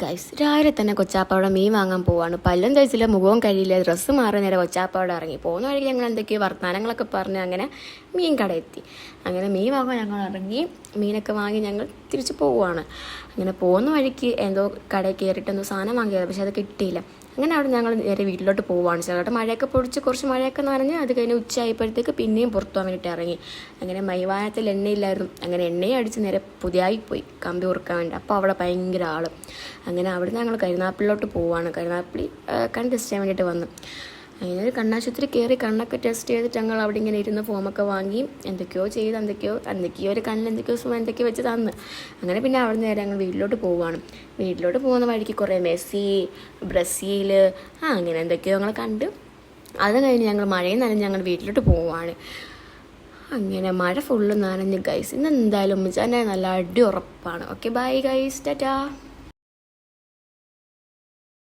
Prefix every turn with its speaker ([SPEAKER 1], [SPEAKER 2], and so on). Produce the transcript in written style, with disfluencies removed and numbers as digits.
[SPEAKER 1] Guys രാവിലെ തന്നെ കൊച്ചാപ്പവിടെ മീൻ വാങ്ങാൻ പോവാണ്. പല്ലും തേച്ചില്ല, മുഖവും കഴിയില്ല, ഡ്രസ്സ് മാറി നേരെ കൊച്ചാപ്പവിടെ ഇറങ്ങി. പോകുന്ന വഴിക്ക് ഞങ്ങൾ എന്തൊക്കെയോ വർത്തമാനങ്ങളൊക്കെ പറഞ്ഞ് അങ്ങനെ മീൻ കട എത്തി. അങ്ങനെ മീൻ വാങ്ങാൻ ഞങ്ങൾ ഇറങ്ങി. മീനൊക്കെ വാങ്ങി ഞങ്ങൾ തിരിച്ച് പോവുകയാണ്. അങ്ങനെ പോകുന്ന വഴിക്ക് എന്തോ കടയിൽ കയറിയിട്ട് എന്തോ സാധനം വാങ്ങിയത്, പക്ഷെ അത് കിട്ടിയില്ല. അങ്ങനെ അവിടെ ഞങ്ങൾ നേരെ വീട്ടിലോട്ട് പോവുകയാണ്. ചിലട്ട് മഴയൊക്കെ പൊടിച്ച് കുറച്ച് മഴയൊക്കെ നനഞ്ഞ് അത് കഴിഞ്ഞ് ഉച്ചയായപ്പോഴത്തേക്ക് പിന്നെയും പുറത്തു പോകാൻ വേണ്ടിയിട്ട് ഇറങ്ങി. അങ്ങനെ മൈവാനത്തിൽ എണ്ണയില്ലായിരുന്നു. അങ്ങനെ എണ്ണയും അടിച്ച് നേരെ പുതിയായി പോയി കമ്പി ഉറുക്കാൻ വേണ്ടി. അപ്പോൾ അവിടെ ഭയങ്കര ആൾ. അങ്ങനെ അവിടെ ഞങ്ങൾ കരുനാഗപ്പള്ളിയിലോട്ട് പോവുകയാണ്. കരുനാഗപ്പള്ളി കണ്ണ് ടെസ്റ്റ് ചെയ്യാൻ വേണ്ടിയിട്ട് വന്നു. അങ്ങനെ ഒരു കണ്ണാശുപത്രി കയറി കണ്ണൊക്കെ ടെസ്റ്റ് ചെയ്തിട്ട് ഞങ്ങൾ അവിടെ ഇങ്ങനെ ഇരുന്ന് ഫോമൊക്കെ വാങ്ങി എന്തൊക്കെയോ ചെയ്ത് എന്തൊക്കെയോ ഒരു കണ്ണിൽ എന്തൊക്കെയോ വെച്ച് തന്ന്. അങ്ങനെ പിന്നെ അവിടെ നേരെ ഞങ്ങൾ വീട്ടിലോട്ട് പോവുകയാണ്. വീട്ടിലോട്ട് പോകുന്ന വഴിക്ക് കുറേ മെസ്സി, ബ്രസീൽ അങ്ങനെ എന്തൊക്കെയോ ഞങ്ങൾ കണ്ട്. അത് കഴിഞ്ഞ് ഞങ്ങൾ മഴയും നനഞ്ഞ് ഞങ്ങൾ വീട്ടിലോട്ട് പോവുകയാണ്. അങ്ങനെ മഴ ഫുള്ള് നനഞ്ഞ് ഗൈസ്. ഇന്ന് എന്തായാലും ഉമ്മച്ചാൻ്റെ നല്ല അടി ഉറപ്പാണ്. Okay bye guys, Tata.